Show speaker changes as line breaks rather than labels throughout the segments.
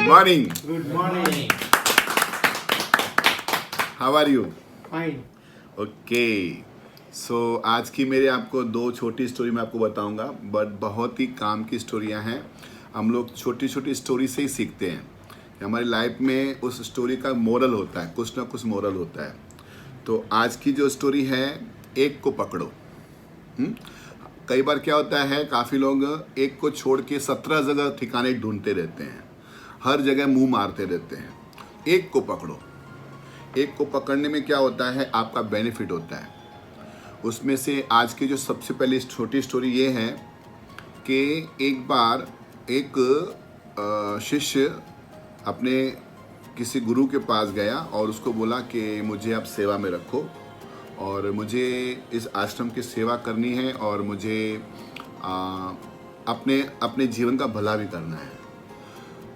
morning.
Good morning.
How are you?
Fine.
Okay. So आज की मेरे आपको दो छोटी स्टोरी मैं आपको बताऊंगा, बट बहुत ही काम की स्टोरियां हैं। हम लोग छोटी छोटी स्टोरी से ही सीखते हैं। हमारी लाइफ में उस स्टोरी का मोरल होता है, कुछ ना कुछ मोरल होता है। तो आज की जो स्टोरी है, एक को पकड़ो। कई बार क्या होता है, काफ़ी लोग एक को छोड़ के 17 जगह ठिकाने ढूंढते रहते हैं, हर जगह मुंह मारते रहते हैं। एक को पकड़ो। एक को पकड़ने में क्या होता है, आपका बेनिफिट होता है। उसमें से आज की जो सबसे पहली छोटी स्टोरी ये है कि एक बार एक शिष्य अपने किसी गुरु के पास गया और उसको बोला कि मुझे आप सेवा में रखो और मुझे इस आश्रम की सेवा करनी है और मुझे अपने अपने जीवन का भला भी करना है।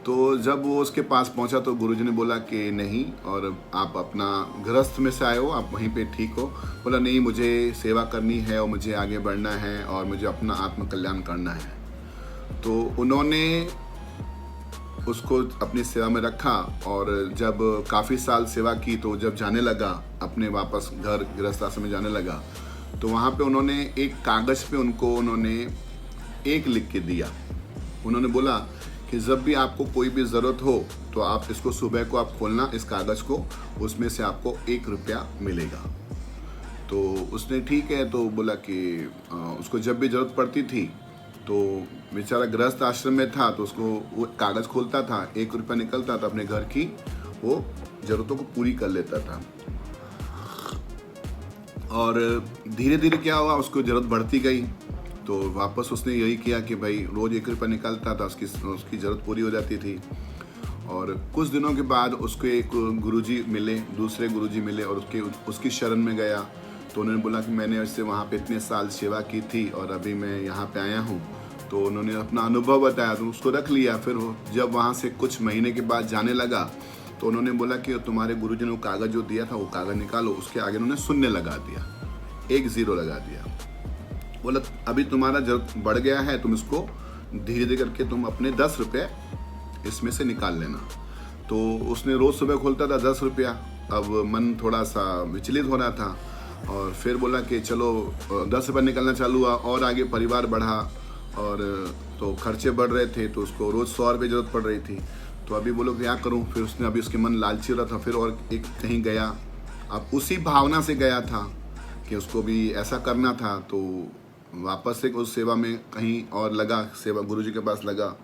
तो जब वो उसके पास पहुंचा तो गुरुजी ने बोला कि नहीं, और आप अपना गृहस्थ में से आए हो, आप वहीं पे ठीक हो। बोला नहीं, मुझे सेवा करनी है और मुझे आगे बढ़ना है और मुझे अपना आत्म कल्याण करना है। तो उन्होंने उसको अपनी सेवा में रखा और जब काफ़ी साल सेवा की तो जब जाने लगा अपने वापस घर गृहस्थ आश्रम में जाने लगा, तो वहाँ पे उन्होंने एक कागज़ पे उन्होंने एक लिख के दिया। उन्होंने बोला कि जब भी आपको कोई भी ज़रूरत हो तो आप इसको सुबह को आप खोलना, इस कागज़ को, उसमें से आपको 1 रुपया मिलेगा। तो उसने ठीक है तो बोला कि उसको जब भी ज़रूरत पड़ती थी तो बेचारा गृहस्थ आश्रम में था तो उसको वो कागज़ खोलता था, 1 रुपया निकलता था, अपने घर की वो ज़रूरतों को पूरी कर लेता था। और धीरे धीरे क्या हुआ, उसको ज़रूरत बढ़ती गई तो वापस उसने यही किया कि भाई रोज़ 1 रुपया निकलता था, उसकी ज़रूरत पूरी हो जाती थी। और कुछ दिनों के बाद उसको एक गुरुजी मिले, दूसरे गुरुजी मिले और उसकी शरण में गया। तो उन्होंने बोला कि मैंने उससे वहाँ पे इतने साल सेवा की थी और अभी मैं यहाँ पे आया हूँ। तो उन्होंने अपना अनुभव बताया तो उसको रख लिया। फिर जब वहाँ से कुछ महीने के बाद जाने लगा तो उन्होंने बोला कि तुम्हारे गुरुजी ने वो कागज़ जो दिया था वो कागज़ निकालो। उसके आगे उन्होंने शून्य लगा दिया, 1 0 लगा दिया। बोला अभी तुम्हारा जरूरत बढ़ गया है, तुम इसको धीरे धीरे करके तुम अपने 10 रुपये इसमें से निकाल लेना। तो उसने रोज़ सुबह खोलता था 10 रुपया। अब मन थोड़ा सा विचलित हो रहा था और फिर बोला कि चलो 10 रुपये निकलना चालू हुआ और आगे परिवार बढ़ा और तो खर्चे बढ़ रहे थे तो उसको रोज़ 100 रुपये ज़रूरत पड़ रही थी। तो अभी बोलो क्या करूं, फिर उसने अभी उसके मन लालची रहा था, फिर और एक कहीं गया। अब उसी भावना से गया था कि उसको भी ऐसा करना था, तो वापस से उस सेवा में कहीं और लगा, सेवा गुरुजी के पास लगा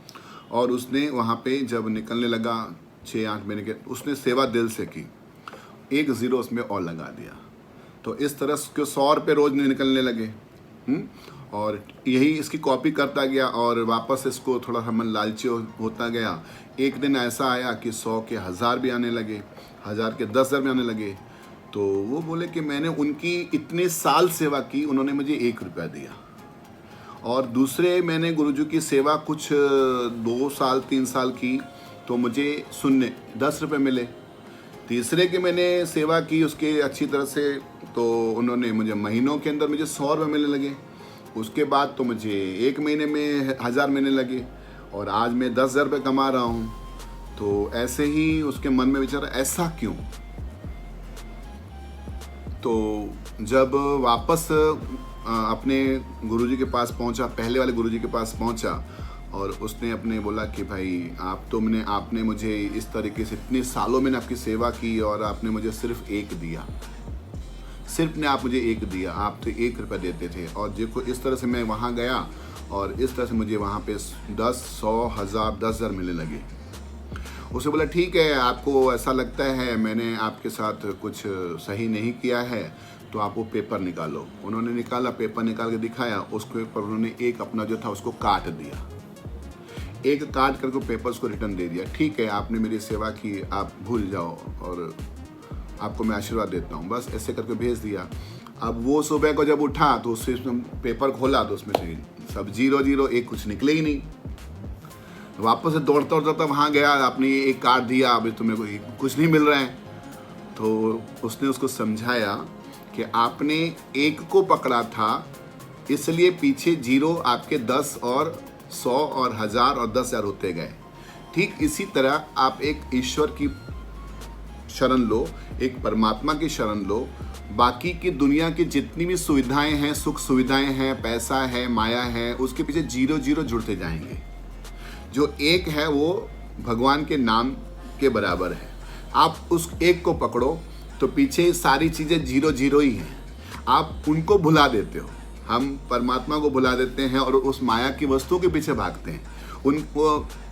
और उसने वहाँ पे जब निकलने लगा 6-8 महीने के, उसने सेवा दिल से की, 1 0 उसमें और लगा दिया। तो इस तरह उसके 100 रुपये रोज़ निकलने लगे। और यही इसकी कॉपी करता गया और वापस इसको थोड़ा सा मन लालची होता गया। एक दिन ऐसा आया कि 100 के 1000 भी आने लगे, 1000 के 10,000 भी आने लगे। तो वो बोले कि मैंने उनकी इतने साल सेवा की, उन्होंने मुझे 1 रुपया दिया। और दूसरे मैंने गुरुजी की सेवा कुछ 2 साल 3 साल की तो मुझे शून्य 10 रुपये मिले। तीसरे के मैंने सेवा की उसके अच्छी तरह से तो उन्होंने मुझे महीनों के अंदर मुझे 100 रुपये मिलने लगे। उसके बाद तो मुझे 1 महीने में 1000 मिलने लगे और आज मैं 10,000 रुपये कमा रहा हूँ। तो ऐसे ही उसके मन में विचारा ऐसा क्यों। तो जब वापस अपने गुरुजी के पास पहुंचा, पहले वाले गुरुजी के पास पहुंचा और उसने अपने बोला कि भाई आपने मुझे इस तरीके से इतने सालों में आपकी सेवा की और आपने मुझे सिर्फ 1 दिया, सिर्फ ने आप मुझे 1 दिया, आप तो 1 रुपया देते थे। और देखो इस तरह से मैं वहाँ गया और इस तरह से मुझे वहाँ पे 10, 100, 1000, 10,000 मिलने लगे। उसे बोला ठीक है, आपको ऐसा लगता है मैंने आपके साथ कुछ सही नहीं किया है तो आप वो पेपर निकालो। उन्होंने निकाला, पेपर निकाल के दिखाया, उसके ऊपर उन्होंने एक अपना जो था उसको काट दिया, एक काट करके पेपर उसको रिटर्न दे दिया। ठीक है, आपने मेरी सेवा की, आप भूल जाओ और आपको मैं आशीर्वाद देता हूँ, बस ऐसे करके भेज दिया। अब वो सुबह को जब उठा तो उससे पेपर खोला तो उसमें से सब 0 0, एक कुछ निकले ही नहीं। वापस से दौड़ता दौड़ता वहाँ गया, आपने ये एक काट दिया, अभी तुम्हें कुछ नहीं मिल रहा है। तो उसने उसको समझाया कि आपने 1 को पकड़ा था इसलिए पीछे 0 आपके 10 और 100 और 1000 और 10,000 होते गए। ठीक इसी तरह आप एक ईश्वर की शरण लो, एक परमात्मा की शरण लो। बाकी की दुनिया की जितनी भी सुविधाएं हैं, सुख सुविधाएं हैं, पैसा है, माया है, उसके पीछे जीरो जीरो जुड़ते जाएंगे। जो एक है वो भगवान के नाम के बराबर है। आप उस एक को पकड़ो तो पीछे सारी चीज़ें जीरो जीरो ही हैं। आप उनको भुला देते हो, हम परमात्मा को भुला देते हैं और उस माया की वस्तुओं के पीछे भागते हैं,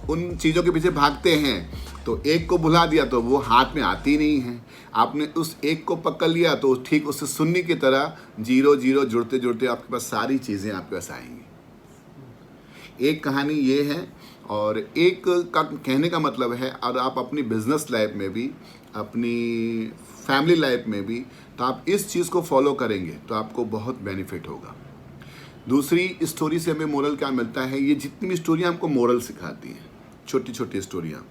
उन चीज़ों के पीछे भागते हैं। तो एक को भुला दिया तो वो हाथ में आती नहीं है। आपने उस एक को पकड़ लिया तो ठीक उससे शून्य की तरह जीरो जीरो जुड़ते जुड़ते आपके पास सारी चीज़ें आपके पास आएंगी। एक कहानी ये है। और एक का कहने का मतलब है, और आप अपनी बिजनेस लाइफ में भी, अपनी फैमिली लाइफ में भी, तो आप इस चीज़ को फॉलो करेंगे तो आपको बहुत बेनिफिट होगा। दूसरी स्टोरी से हमें मोरल क्या मिलता है, ये जितनी भी स्टोरियाँ हमको मोरल सिखाती हैं, छोटी छोटी स्टोरियाँ।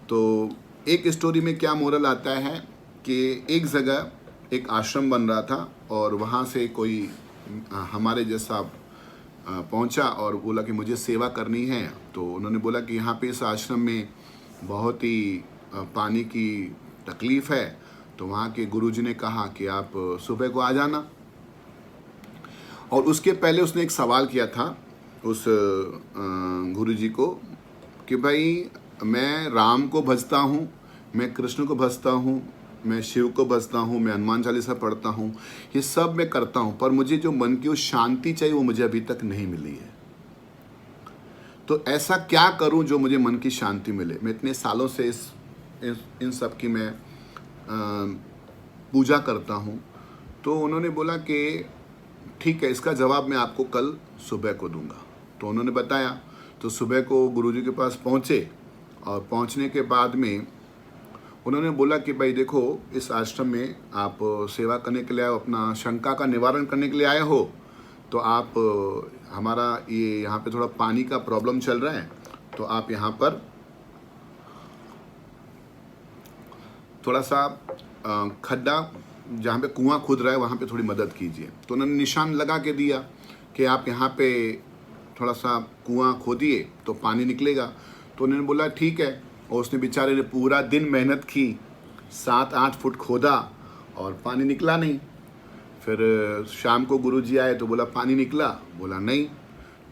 तो एक स्टोरी में क्या मोरल आता है कि एक जगह एक आश्रम बन रहा था और वहाँ से कोई हमारे जैसा पहुंचा और बोला कि मुझे सेवा करनी है। तो उन्होंने बोला कि यहाँ पे इस आश्रम में बहुत ही पानी की तकलीफ़ है। तो वहाँ के गुरुजी ने कहा कि आप सुबह को आ जाना। और उसके पहले उसने एक सवाल किया था उस गुरुजी को कि भाई मैं राम को भजता हूँ, मैं कृष्ण को भजता हूँ, मैं शिव को भजता हूँ, मैं हनुमान चालीसा पढ़ता हूँ, ये सब मैं करता हूँ, पर मुझे जो मन की वो शांति चाहिए वो मुझे अभी तक नहीं मिली है। तो ऐसा क्या करूँ जो मुझे मन की शांति मिले? मैं इतने सालों से इन सब की मैं पूजा करता हूँ। तो उन्होंने बोला कि ठीक है, इसका जवाब मैं आपको कल सुबह को दूंगा। तो उन्होंने बताया। तो सुबह को गुरुजी के पास पहुँचे और पहुँचने के बाद में उन्होंने बोला कि भाई देखो, इस आश्रम में आप सेवा करने के लिए आए हो, अपना शंका का निवारण करने के लिए आए हो। तो आप हमारा ये यहाँ पे थोड़ा पानी का प्रॉब्लम चल रहा है, तो आप यहाँ पर थोड़ा सा खड्डा जहाँ पे कुआं खुद रहा है वहाँ पे थोड़ी मदद कीजिए। तो उन्होंने निशान लगा के दिया कि आप यहाँ पे थोड़ा सा कुआं खोदिए तो पानी निकलेगा। तो उन्होंने बोला ठीक है। और उसने बेचारे ने पूरा दिन मेहनत की, 7-8 फुट खोदा और पानी निकला नहीं। फिर शाम को गुरुजी आए तो बोला पानी निकला, बोला नहीं।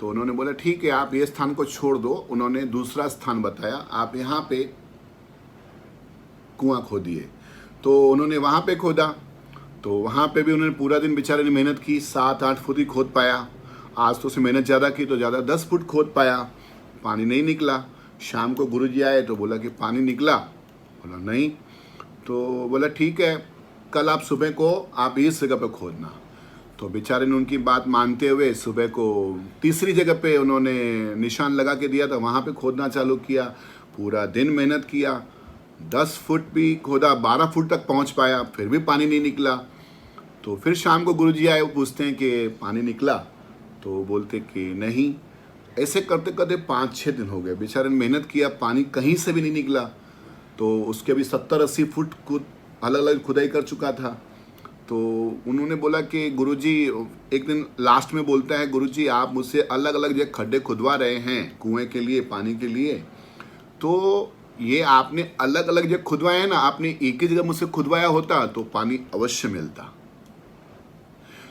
तो उन्होंने बोला ठीक है, आप ये स्थान को छोड़ दो। उन्होंने दूसरा स्थान बताया, आप यहाँ पे कुआं खोदिए। तो उन्होंने वहाँ पे खोदा। तो वहाँ पे भी उन्होंने पूरा दिन बेचारे ने मेहनत की, 7-8 फुट ही खोद पाया। आज तो उसने मेहनत ज़्यादा की तो ज़्यादा 10 फुट खोद पाया, पानी नहीं निकला। शाम को गुरुजी आए तो बोला कि पानी निकला, बोला नहीं। तो बोला ठीक है, कल आप सुबह को आप इस जगह पे खोदना। तो बेचारे ने उनकी बात मानते हुए सुबह को तीसरी जगह पे उन्होंने निशान लगा के दिया था, वहाँ पे खोदना चालू किया। पूरा दिन मेहनत किया, 10 फुट भी खोदा, 12 फुट तक पहुँच पाया, फिर भी पानी नहीं निकला। तो फिर शाम को गुरुजी आए, वो पूछते हैं कि पानी निकला? तो बोलते कि नहीं। ऐसे करते करते 5-6 दिन हो गए, बेचारे ने मेहनत किया, पानी कहीं से भी नहीं निकला। तो उसके भी 70-80 फुट अलग अलग खुदाई कर चुका था। तो उन्होंने बोला कि गुरुजी, एक दिन लास्ट में बोलता है, गुरुजी आप मुझसे अलग अलग जगह खड्डे खुदवा रहे हैं कुएं के लिए, पानी के लिए, तो ये आपने अलग अलग जगह खुदवाए हैं ना, आपने एक ही जगह मुझसे खुदवाया होता तो पानी अवश्य मिलता।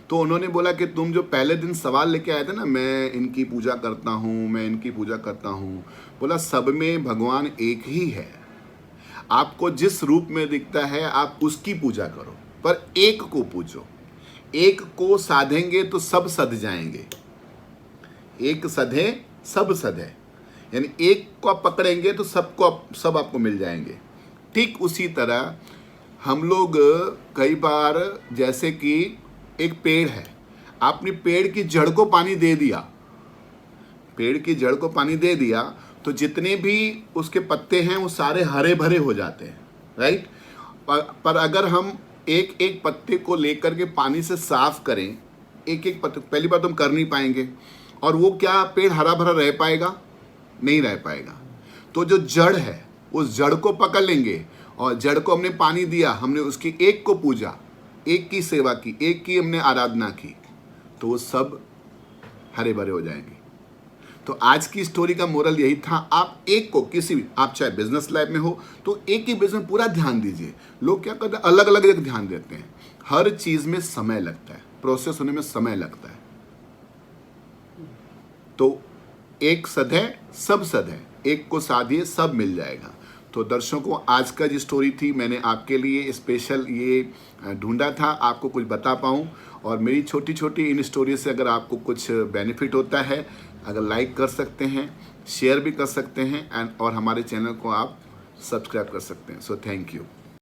तो उन्होंने बोला कि तुम जो पहले दिन सवाल लेके आए थे ना, मैं इनकी पूजा करता हूँ, मैं इनकी पूजा करता हूँ, बोला सब में भगवान एक ही है। आपको जिस रूप में दिखता है आप उसकी पूजा करो, पर एक को पूजो। एक को साधेंगे तो सब सध जाएंगे। एक सधे सब सधे, यानी एक को आप पकड़ेंगे तो सब आपको मिल जाएंगे। ठीक उसी तरह हम लोग कई बार, जैसे कि एक पेड़ है, आपने पेड़ की जड़ को पानी दे दिया, पेड़ की जड़ को पानी दे दिया तो जितने भी उसके पत्ते हैं वो सारे हरे भरे हो जाते हैं, राइट। पर अगर हम एक एक पत्ते को लेकर के पानी से साफ करें, एक एक पत्ते, पहली बात हम कर नहीं पाएंगे, और वो क्या पेड़ हरा भरा रह पाएगा? नहीं रह पाएगा। तो जो जड़ है उस जड़ को पकड़ लेंगे, और जड़ को हमने पानी दिया, हमने उसकी एक को पूजा, एक की सेवा की, एक की हमने आराधना की, तो वो सब हरे भरे हो जाएंगे। तो आज की स्टोरी का मोरल यही था, आप एक को किसी भी, आप चाहे बिजनेस लाइफ में हो तो एक ही बिजनेस पूरा ध्यान दीजिए। लोग क्या करते हैं, अलग अलग जगह ध्यान देते हैं। हर चीज में समय लगता है, प्रोसेस होने में समय लगता है। तो एक सद है सब सद है, एक को साधिए सब मिल जाएगा। तो दर्शकों, आज का जो स्टोरी थी मैंने आपके लिए स्पेशल ये ढूंढा था, आपको कुछ बता पाऊँ। और मेरी छोटी छोटी इन स्टोरी से अगर आपको कुछ बेनिफिट होता है, अगर लाइक कर सकते हैं, शेयर भी कर सकते हैं, और हमारे चैनल को आप सब्सक्राइब कर सकते हैं। So thank you.